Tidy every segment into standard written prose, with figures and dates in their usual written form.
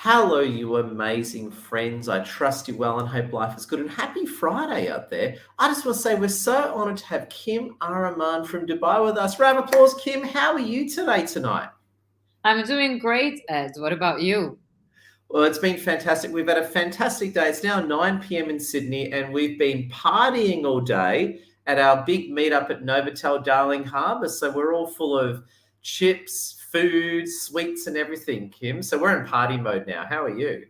Hello, you amazing friends. I trust you well and hope life is good. And happy Friday out there. I just want to say we're so honored to have Kim Araman from Dubai with us. Round of applause, Kim. How are you tonight? I'm doing great, Ed. What about you? Well, it's been fantastic. We've had a fantastic day. It's now 9 p.m. in Sydney, and we've been partying all day at our big meetup at Novotel Darling Harbour. So we're all full of chips, food, sweets, and everything, Kim. So we're in party mode now. How are you?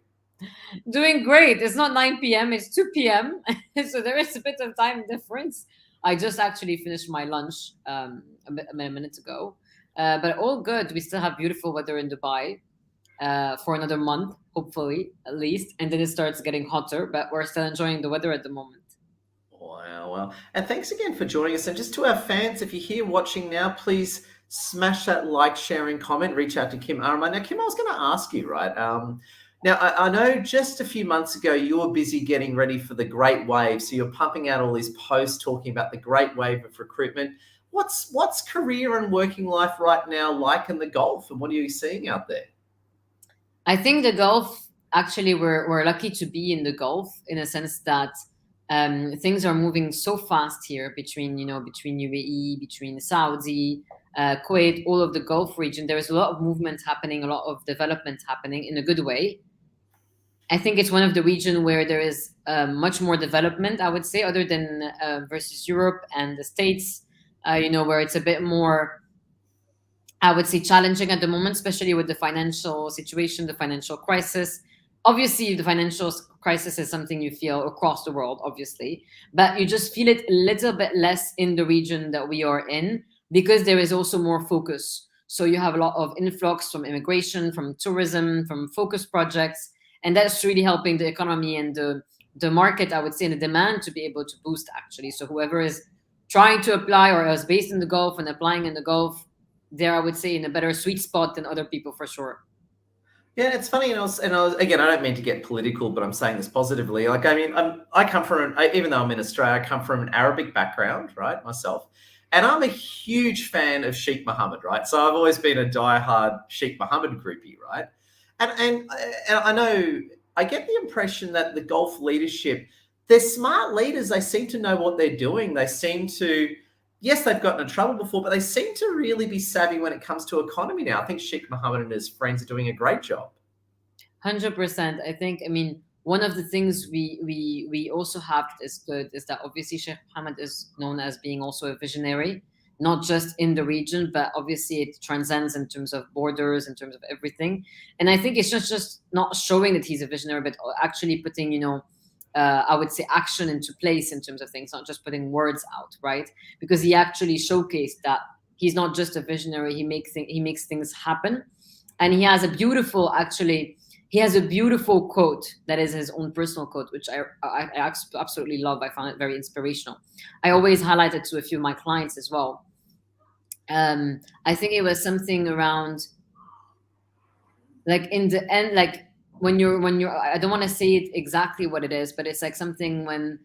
Doing great. It's not 9 p.m., it's 2 p.m. So there is a bit of time difference. I just actually finished my lunch a minute ago. But all good. We still have beautiful weather in Dubai for another month, hopefully, at least. And then it starts getting hotter, but we're still enjoying the weather at the moment. Wow, well, and thanks again for joining us. And just to our fans, if you're here watching now, please smash that like, share, and comment. Reach out to Kim Araman. Now, Kim, I was going to ask you, right? Now, I know just a few months ago you were busy getting ready for the great wave. So you're pumping out all these posts talking about the great wave of recruitment. What's career and working life right now like in the Gulf, and what are you seeing out there? I think the Gulf, actually, we're lucky to be in the Gulf in a sense that things are moving so fast here between UAE, between Saudi, Kuwait, all of the Gulf region. There is a lot of movement happening, a lot of development happening in a good way. I think it's one of the region where there is much more development, I would say, other than versus Europe and the States, where it's a bit more, I would say, challenging at the moment, especially with the financial situation, the financial crisis. Obviously, the financial crisis is something you feel across the world, obviously, but you just feel it a little bit less in the region that we are in because there is also more focus. So you have a lot of influx from immigration, from tourism, from focus projects, and that's really helping the economy and the market, I would say, and the demand to be able to boost actually. So whoever is trying to apply or is based in the Gulf and applying in the Gulf, there I would say in a better sweet spot than other people for sure. Yeah, it's funny, and I was again. I don't mean to get political, but I'm saying this positively. Like, I mean, I come from, even though I'm in Australia, I come from an Arabic background, right, myself, and I'm a huge fan of Sheikh Mohammed, right. So I've always been a diehard Sheikh Mohammed groupie, right, and I know I get the impression that the Gulf leadership, they're smart leaders. They seem to know what they're doing. They seem to yes, they've gotten in trouble before, but they seem to really be savvy when it comes to economy now. I think Sheikh Mohammed and his friends are doing a great job. 100%. I think, I mean, one of the things we also have is good is that obviously Sheikh Mohammed is known as being also a visionary, not just in the region, but obviously it transcends in terms of borders, in terms of everything. And I think it's just not showing that he's a visionary, but actually putting, I would say action into place in terms of things, not just putting words out, right? Because he actually showcased that he's not just a visionary; he makes things happen, and he has a beautiful actually he has a beautiful quote that is his own personal quote, which I absolutely love. I found it very inspirational. I always highlight it to a few of my clients as well. I think it was something around like in the end, like when you're I don't want to say it exactly what it is, but it's like something when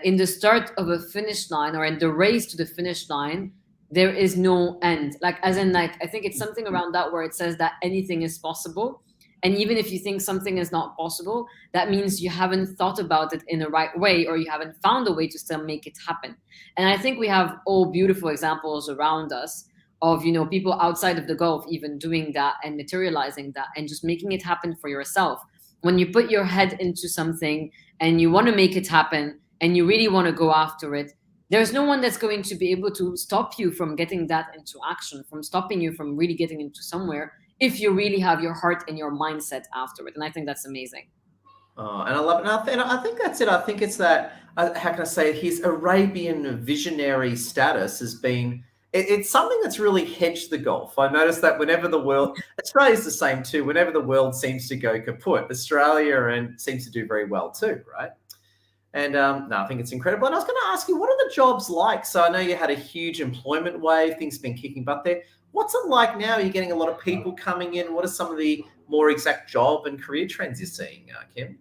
in the start of a finish line or in the race to the finish line, there is no end. Like as in like I think it's something around that where it says that anything is possible. And even if you think something is not possible, that means you haven't thought about it in the right way or you haven't found a way to still make it happen. And I think we have all beautiful examples around us of people outside of the Gulf even doing that and materializing that and just making it happen for yourself. When you put your head into something and you want to make it happen and you really want to go after it, there's no one that's going to be able to stop you from getting that into action, from stopping you from really getting into somewhere if you really have your heart and your mindset after it. And I think that's amazing. Oh, and I love it. And I think that's it. I think it's that, how can I say it? His Arabian visionary status has been, it's something that's really hedged the Gulf. I noticed that whenever the world, Australia's the same too, whenever the world seems to go kaput, Australia and seems to do very well too, right? And no, I think it's incredible. And I was going to ask you, what are the jobs like? So I know you had a huge employment wave, things have been kicking butt there. What's it like now? Are you getting a lot of people coming in? What are some of the more exact job and career trends you're seeing, Kim?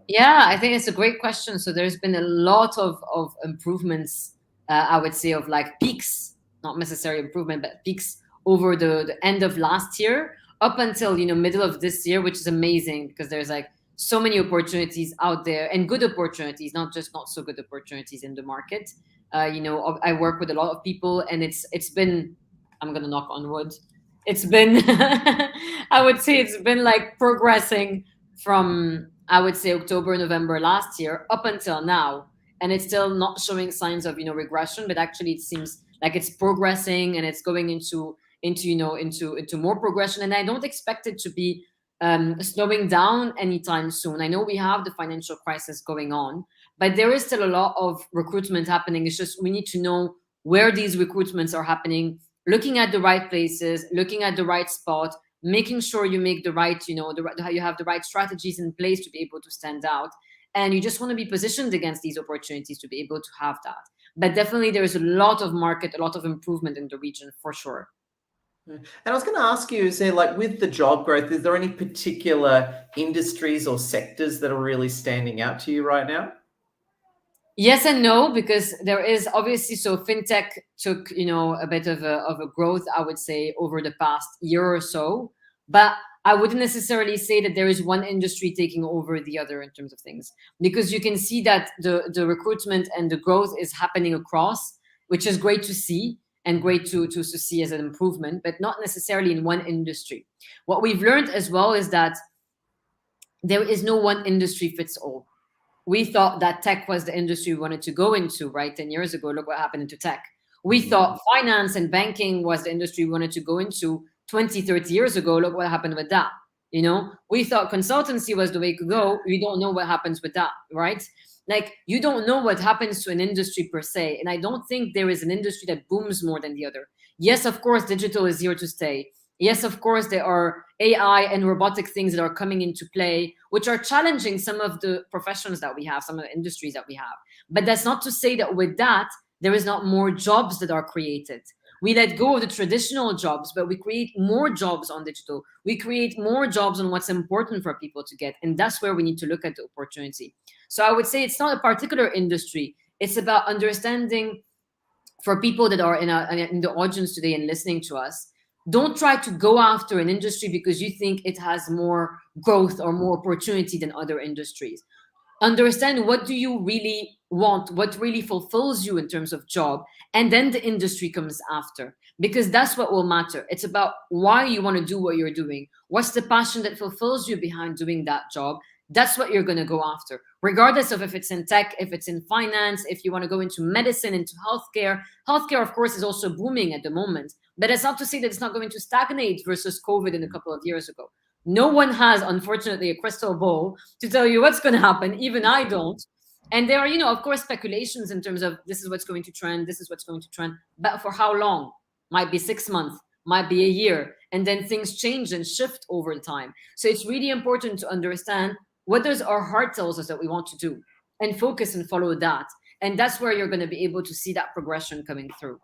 Yeah, I think it's a great question. So there's been a lot of improvements, I would say, of like peaks, not necessarily improvement, but peaks over the end of last year up until middle of this year, which is amazing because there's like so many opportunities out there, and good opportunities, not just not so good opportunities in the market. I work with a lot of people, and it's been, I'm gonna knock on wood, it's been I would say it's been like progressing from, I would say, October, November last year up until now, and it's still not showing signs of regression, but actually it seems like it's progressing, and it's going into more progression, and I don't expect it to be slowing down anytime soon. I know we have the financial crisis going on, but there is still a lot of recruitment happening. It's just we need to know where these recruitments are happening, looking at the right places, looking at the right spot, making sure you make the right, you have the right strategies in place to be able to stand out. And you just want to be positioned against these opportunities to be able to have that. But definitely there is a lot of market, a lot of improvement in the region for sure. And I was going to ask you, is there, like, with the job growth, is there any particular industries or sectors that are really standing out to you right now? Yes and no, because there is obviously, so fintech took a bit of a growth, I would say, over the past year or so, but I wouldn't necessarily say that there is one industry taking over the other in terms of things, because you can see that the recruitment and the growth is happening across, which is great to see and great to see as an improvement, but not necessarily in one industry. What we've learned as well is that there is no one industry fits all. We thought that tech was the industry we wanted to go into, right? 10 years ago, look what happened to tech. We thought finance and banking was the industry we wanted to go into 20, 30 years ago. Look what happened with that. We thought consultancy was the way to go. We don't know what happens with that, right? Like, you don't know what happens to an industry per se. And I don't think there is an industry that booms more than the other. Yes, of course, digital is here to stay. Yes, of course, there are AI and robotic things that are coming into play, which are challenging some of the professions that we have, some of the industries that we have. But that's not to say that with that, there is not more jobs that are created. We let go of the traditional jobs, but we create more jobs on digital. We create more jobs on what's important for people to get. And that's where we need to look at the opportunity. So I would say it's not a particular industry. It's about understanding, for people that are in the audience today and listening to us, don't try to go after an industry because you think it has more growth or more opportunity than other industries. Understand, what do you really want, what really fulfills you in terms of job, and then the industry comes after, because that's what will matter. It's about why you want to do what you're doing. What's the passion that fulfills you behind doing that job? That's what you're going to go after, regardless of if it's in tech, if it's in finance, if you want to go into medicine, into healthcare. Healthcare, of course, is also booming at the moment, but it's not to say that it's not going to stagnate versus COVID in a couple of years ago. No one has, unfortunately, a crystal ball to tell you what's going to happen. Even I don't. And there are, of course, speculations in terms of this is what's going to trend, this is what's going to trend, but for how long? Might be 6 months, might be a year, and then things change and shift over time. So it's really important to understand what does our heart tells us that we want to do, and focus and follow that. And that's where you're going to be able to see that progression coming through.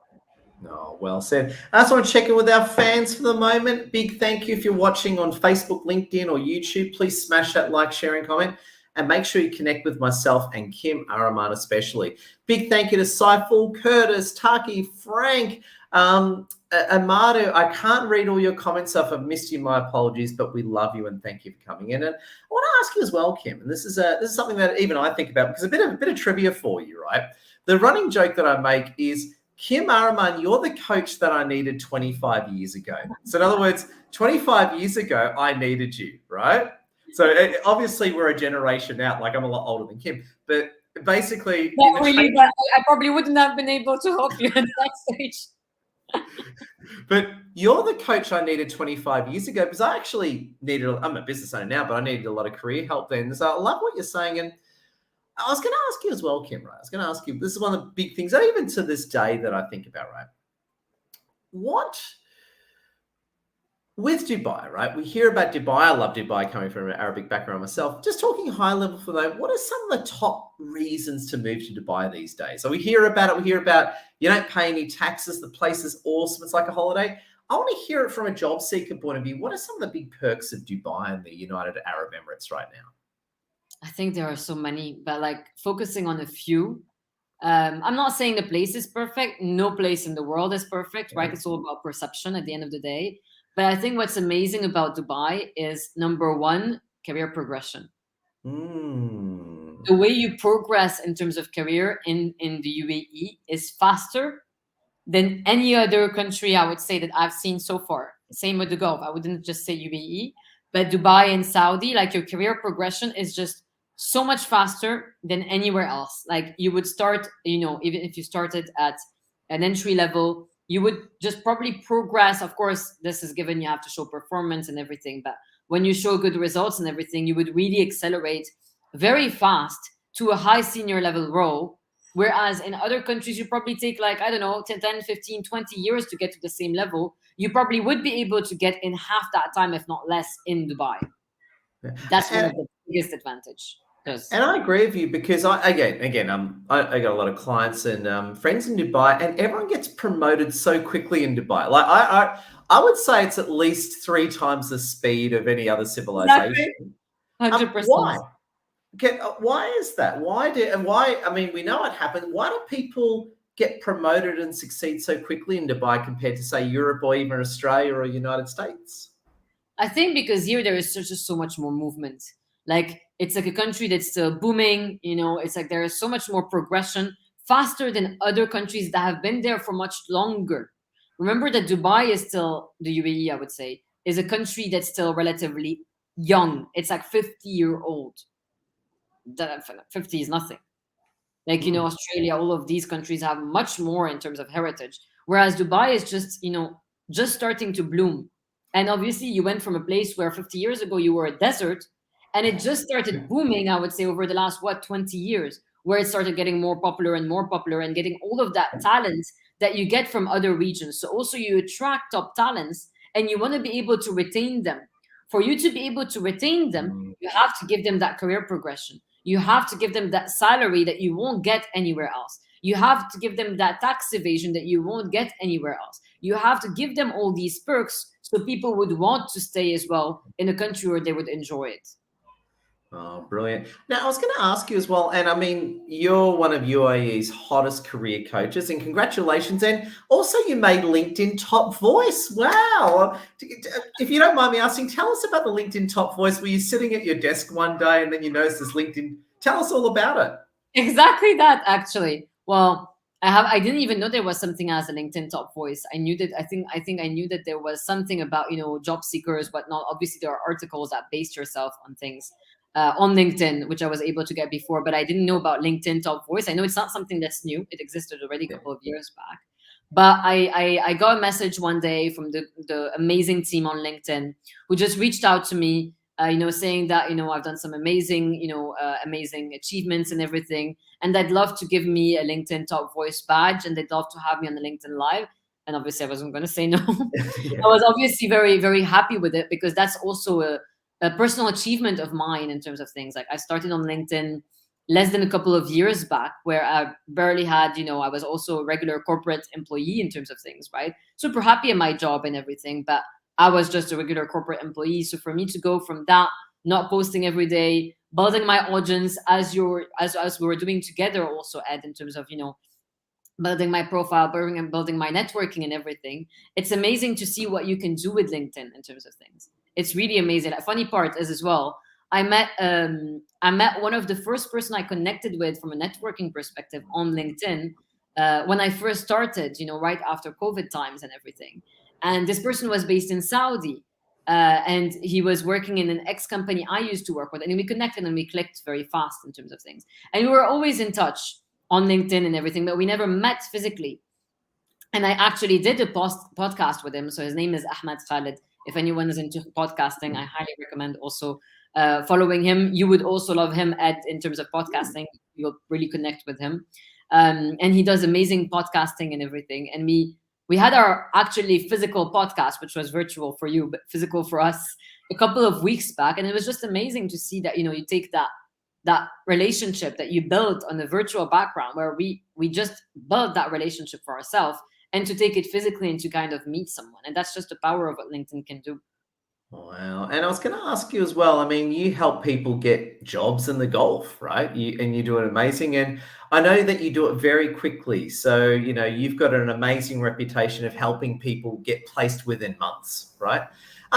Oh, well said. I just want to check in with our fans for the moment. Big thank you if you're watching on Facebook, LinkedIn, or YouTube. Please smash that like, share, and comment. And make sure you connect with myself and Kim Araman especially. Big thank you to Saiful, Curtis, Taki, Frank, Amadu. I can't read all your comments, so if I've missed you, my apologies, but we love you and thank you for coming in. And I want to ask you as well, Kim, and this is something that even I think about, because a bit of trivia for you, right? The running joke that I make is, Kim Araman, you're the coach that I needed 25 years ago. So in other words, 25 years ago, I needed you, right? So obviously we're a generation out, like I'm a lot older than Kim, but basically... Not really, but I probably wouldn't have been able to help you at that stage. But you're the coach I needed 25 years ago, because I actually I'm a business owner now, but I needed a lot of career help then. So I love what you're saying. And I was going to ask you as well, Kim, right? I was going to ask you, this is one of the big things, even to this day, that I think about, right? What, with Dubai, right? We hear about Dubai. I love Dubai, coming from an Arabic background myself. Just talking high level for them, what are some of the top reasons to move to Dubai these days? So we hear about it. We hear about you don't pay any taxes. The place is awesome. It's like a holiday. I want to hear it from a job seeker point of view. What are some of the big perks of Dubai and the United Arab Emirates right now? I think there are so many, but like focusing on a few. I'm not saying the place is perfect. No place in the world is perfect, right? It's all about perception at the end of the day. But I think what's amazing about Dubai is, number one, career progression. Mm. The way you progress in terms of career in the UAE is faster than any other country, I would say, that I've seen so far. Same with the Gulf. I wouldn't just say UAE, but Dubai and Saudi, like your career progression is just so much faster than anywhere else. Like you would start, even if you started at an entry level, you would just probably progress. Of course, this is given you have to show performance and everything, but when you show good results and everything, you would really accelerate very fast to a high senior level role. Whereas in other countries, you probably take like, I don't know, 10, 15, 20 years to get to the same level. You probably would be able to get in half that time, if not less, in Dubai. That's one And of the biggest advantage. Because And I agree with you because I got a lot of clients and friends in Dubai, and everyone gets promoted so quickly in Dubai. Like I would say it's at least 3 times the speed of any other civilization. exactly, 100%. Why? Why is that? Why? I mean, we know it happened. Why do people get promoted and succeed so quickly in Dubai compared to say Europe or even Australia or United States? I think because here there is just so much more movement. Like it's like a country that's still booming. It's like there is so much more progression, faster than other countries that have been there for much longer. Remember that Dubai is still the UAE, I would say, is a country that's still relatively young. It's like 50-year-old. 50 is nothing. Like, Mm. Australia, all of these countries have much more in terms of heritage. Whereas Dubai is just starting to bloom. And obviously, you went from a place where 50 years ago you were a desert, and it just started booming, I would say, over the last, 20 years, where it started getting more popular and getting all of that talent that you get from other regions. So also, you attract top talents and you want to be able to retain them. For you to be able to retain them, Mm. you have to give them that career progression. You have to give them that salary that you won't get anywhere else. You have to give them that tax evasion that you won't get anywhere else. You have to give them all these perks so people would want to stay as well in a country where they would enjoy it. Oh, brilliant. Now, I was going to ask you as well, and I mean, you're one of UAE's hottest career coaches, and congratulations. And also, you made LinkedIn Top Voice. Wow. If you don't mind me asking, tell us about the LinkedIn Top Voice. Were you sitting at your desk one day and then you noticed this LinkedIn? Tell us all about it. Exactly that, actually. Well, I didn't even know there was something as a LinkedIn top voice. I knew that I think I knew that there was something about, job seekers, whatnot. Obviously there are articles that base yourself on things on LinkedIn, which I was able to get before, but I didn't know about LinkedIn top voice. I know it's not something that's new. It existed already a Yeah. couple of years back. But I got a message one day from the amazing team on LinkedIn who just reached out to me, saying that, I've done some amazing, amazing achievements and everything, and they'd love to give me a LinkedIn Top Voice badge, and they'd love to have me on the LinkedIn Live. And obviously, I wasn't going to say no. I Yeah. was obviously very, very happy with it because that's also a personal achievement of mine in terms of things. Like I started on LinkedIn less than a couple of years back, where I barely had, I was also a regular corporate employee in terms of things, right? Super happy in my job and everything, but I was just a regular corporate employee. So for me to go from that, not posting every day, building my audience as we were doing together, also Ed, in terms of building my profile, building my networking and everything. It's amazing to see what you can do with LinkedIn in terms of things. It's really amazing. A funny part is as well, I met one of the first person I connected with from a networking perspective on LinkedIn when I first started, right after COVID times and everything. And this person was based in Saudi. And he was working in an ex company I used to work with, and we connected and we clicked very fast in terms of things. And we were always in touch on LinkedIn and everything, but we never met physically. And I actually did a podcast with him. So his name is Ahmed Khalid. If anyone is into podcasting, I highly recommend also following him. You would also love him, Ed, in terms of podcasting. You'll really connect with him. And he does amazing podcasting and everything. And we had our actually physical podcast, which was virtual for you, but physical for us a couple of weeks back. And it was just amazing to see that, you take that relationship that you built on the virtual background, where we just built that relationship for ourselves, and to take it physically and to kind of meet someone. And that's just the power of what LinkedIn can do. Wow. And I was going to ask you as well. I mean, you help people get jobs in the golf, right? You do it amazing. And I know that you do it very quickly. So, you've got an amazing reputation of helping people get placed within months, right?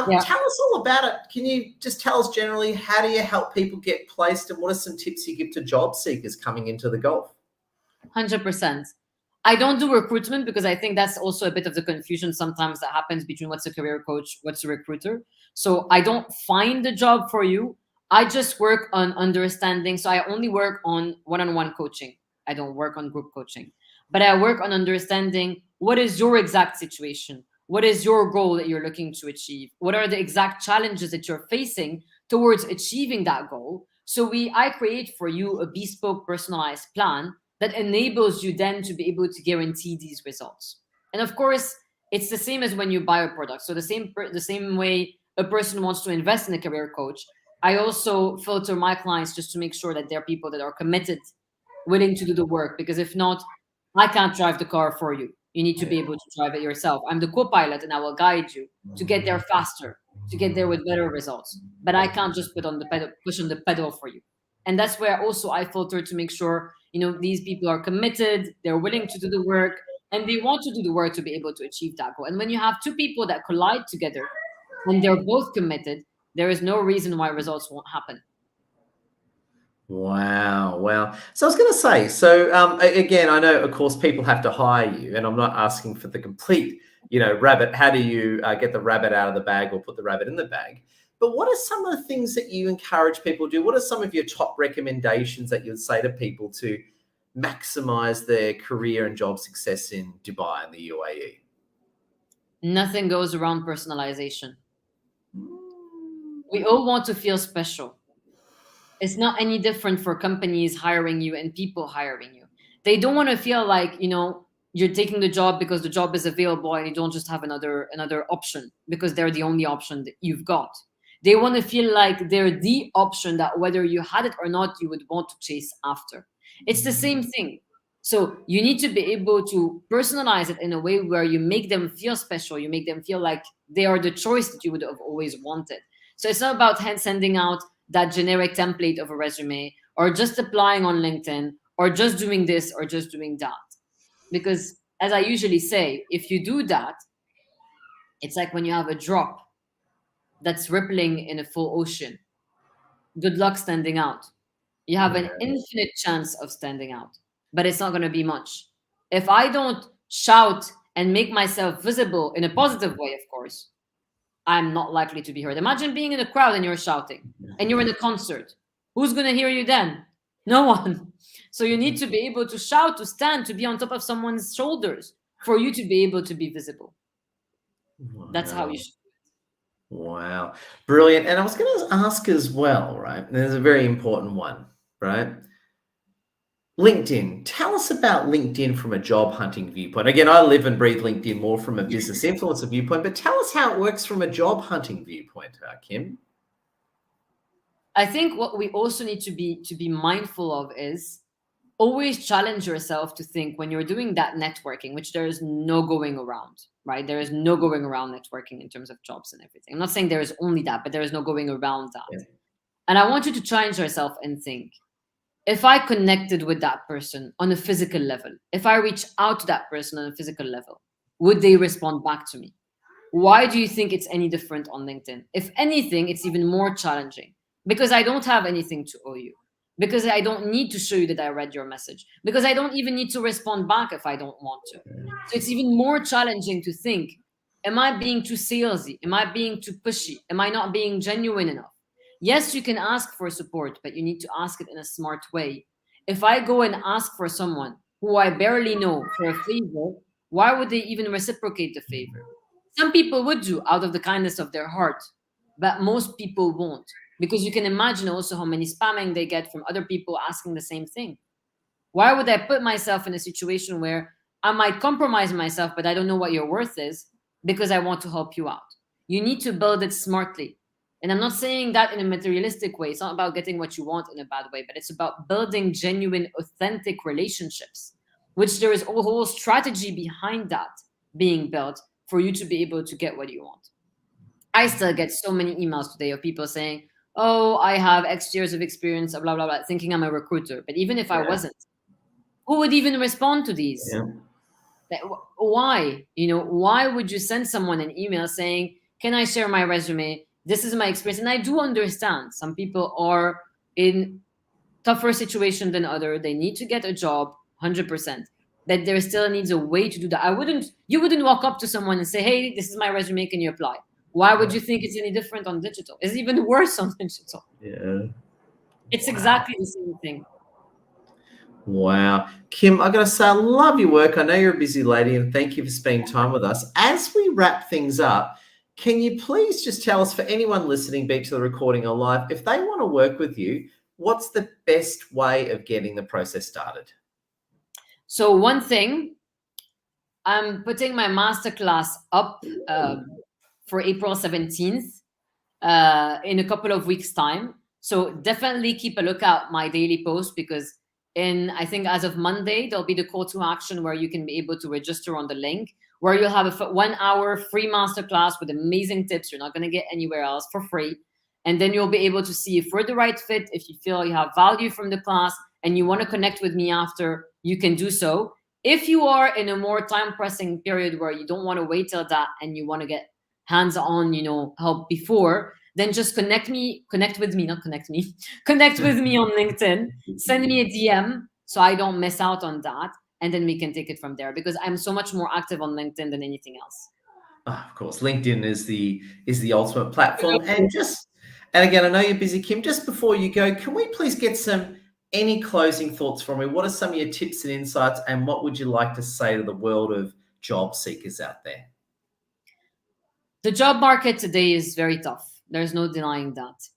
Yeah. Tell us all about it. Can you just tell us generally, how do you help people get placed, and what are some tips you give to job seekers coming into the golf? 100%. I don't do recruitment because I think that's also a bit of the confusion sometimes that happens between what's a career coach, what's a recruiter. So I don't find the job for you. I just work on understanding. So I only work on one-on-one coaching. I don't work on group coaching, but I work on understanding what is your exact situation? What is your goal that you're looking to achieve? What are the exact challenges that you're facing towards achieving that goal? So I create for you a bespoke personalized plan that enables you then to be able to guarantee these results. And of course, it's the same as when you buy a product. So the same way a person wants to invest in a career coach, I also filter my clients just to make sure that they're people that are committed, willing to do the work. Because if not, I can't drive the car for you. You need to be able to drive it yourself. I'm the co-pilot, and I will guide you to get there faster, to get there with better results. But I can't just push on the pedal for you. And that's where also I filter to make sure these people are committed, they're willing to do the work, and they want to do the work to be able to achieve that goal. And when you have two people that collide together and they're both committed, there is no reason why results won't happen. Wow, wow. So I was going to say, so again, I know, of course, people have to hire you, and I'm not asking for the complete, rabbit. How do you get the rabbit out of the bag or put the rabbit in the bag? But what are some of the things that you encourage people to do? What are some of your top recommendations that you'd say to people to maximize their career and job success in Dubai and the UAE? Nothing goes around personalization. Mm. We all want to feel special. It's not any different for companies hiring you and people hiring you. They don't want to feel like, you're taking the job because the job is available and you don't just have another option because they're the only option that you've got. They want to feel like they're the option that whether you had it or not, you would want to chase after. It's the same thing. So you need to be able to personalize it in a way where you make them feel special. You make them feel like they are the choice that you would have always wanted. So it's not about hand sending out that generic template of a resume or just applying on LinkedIn or just doing this or just doing that. Because as I usually say, if you do that, it's like when you have a drop that's rippling in a full ocean. Good luck standing out. You have Yeah. an infinite chance of standing out, but it's not going to be much. If I don't shout and make myself visible in a positive way, of course, I'm not likely to be heard. Imagine being in a crowd and you're shouting and you're in a concert. Who's going to hear you then? No one. So you need to be able to shout, to stand, to be on top of someone's shoulders for you to be able to be visible. That's how you Wow. should. Wow. Brilliant. And I was going to ask as well, right? And there's a very important one, right? LinkedIn. Tell us about LinkedIn from a job hunting viewpoint. Again, I live and breathe LinkedIn more from a business influencer viewpoint, but tell us how it works from a job hunting viewpoint, Kim. I think what we also need to be mindful of is always challenge yourself to think when you're doing that networking, which there is no going around, right? There is no going around networking in terms of jobs and everything. I'm not saying there is only that, but there is no going around that. Yeah. And I want you to challenge yourself and think, if I connected with that person on a physical level, if I reach out to that person on a physical level, would they respond back to me? Why do you think it's any different on LinkedIn? If anything, it's even more challenging because I don't have anything to owe you, because I don't need to show you that I read your message, because I don't even need to respond back if I don't want to. So it's even more challenging to think, am I being too salesy? Am I being too pushy? Am I not being genuine enough? Yes, you can ask for support, but you need to ask it in a smart way. If I go and ask for someone who I barely know for a favor, why would they even reciprocate the favor? Some people would do out of the kindness of their heart, but most people won't. Because you can imagine also how many spamming they get from other people asking the same thing. Why would I put myself in a situation where I might compromise myself, but I don't know what your worth is because I want to help you out? You need to build it smartly. And I'm not saying that in a materialistic way. It's not about getting what you want in a bad way, but it's about building genuine, authentic relationships, which there is a whole strategy behind that being built for you to be able to get what you want. I still get so many emails today of people saying, "Oh, I have X years of experience," blah blah blah, thinking I'm a recruiter. But even if I Yeah. wasn't, who would even respond to these? Yeah. Why? Why would you send someone an email saying, "Can I share my resume? This is my experience." And I do understand some people are in tougher situation than other. They need to get a job, 100%. But there still needs a way to do that. You wouldn't walk up to someone and say, "Hey, this is my resume. Can you apply?" Why would you think it's any different on digital? It's even worse on digital. Yeah. It's Wow. exactly the same thing. Wow. Kim, I got to say, I love your work. I know you're a busy lady, and thank you for spending time with us. As we wrap things up, can you please just tell us, for anyone listening, be it to the recording or live, if they want to work with you, what's the best way of getting the process started? So one thing, I'm putting my masterclass up for April 17th in a couple of weeks' time. So definitely keep a lookout my daily post, because I think as of Monday, there'll be the call to action where you can be able to register on the link, where you'll have a 1 hour free masterclass with amazing tips you're not going to get anywhere else, for free. And then you'll be able to see if we're the right fit. If you feel you have value from the class and you want to connect with me after, you can do so. If you are in a more time pressing period where you don't want to wait till that and you want to get hands on, help before, then just connect with me, not connect me, connect with me on LinkedIn, send me a DM so I don't miss out on that. And then we can take it from there, because I'm so much more active on LinkedIn than anything else. Oh, of course, LinkedIn is the ultimate platform. And again, I know you're busy, Kim. Just before you go, can we please get any closing thoughts from you? What are some of your tips and insights, and what would you like to say to the world of job seekers out there? The job market today is very tough. There's no denying that.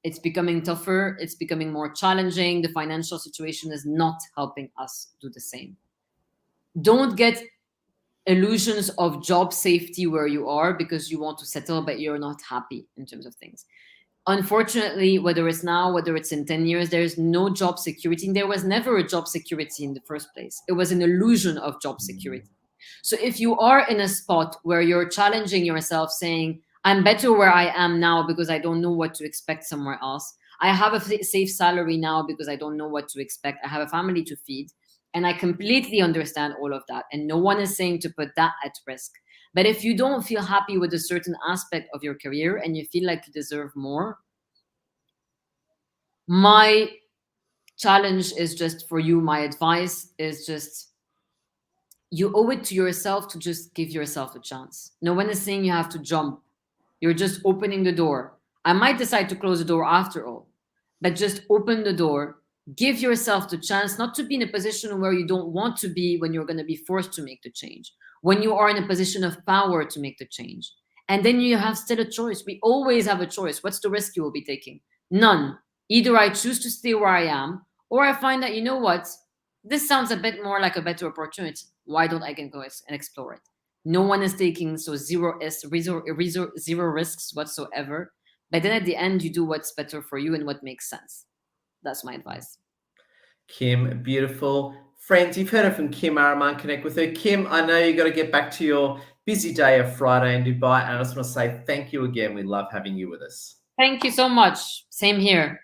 It's becoming tougher. It's becoming more challenging. The financial situation is not helping us do the same. Don't get illusions of job safety where you are because you want to settle, but you're not happy in terms of things. Unfortunately, whether it's now, whether it's in 10 years, there's no job security. And there was never a job security in the first place. It was an illusion of job security. So if you are in a spot where you're challenging yourself, saying, "I'm better where I am now because I don't know what to expect somewhere else. I have a safe salary now because I don't know what to expect. I have a family to feed." And I completely understand all of that. And no one is saying to put that at risk. But if you don't feel happy with a certain aspect of your career and you feel like you deserve more, my challenge is just for you, my advice is just, you owe it to yourself to just give yourself a chance. No one is saying you have to jump. You're just opening the door. I might decide to close the door after all, but just open the door. Give yourself the chance not to be in a position where you don't want to be when you're going to be forced to make the change, when you are in a position of power to make the change. And then you have still a choice. We always have a choice. What's the risk you will be taking? None. Either I choose to stay where I am, or I find that, you know what, this sounds a bit more like a better opportunity. Why don't I can go and explore it? No one is taking zero risks whatsoever. But then at the end, you do what's better for you and what makes sense. That's my advice. Kim, beautiful. Friends, you've heard it from Kim Araman. Connect with her. Kim, I know you got to get back to your busy day of Friday in Dubai. And I just want to say thank you again. We love having you with us. Thank you so much. Same here.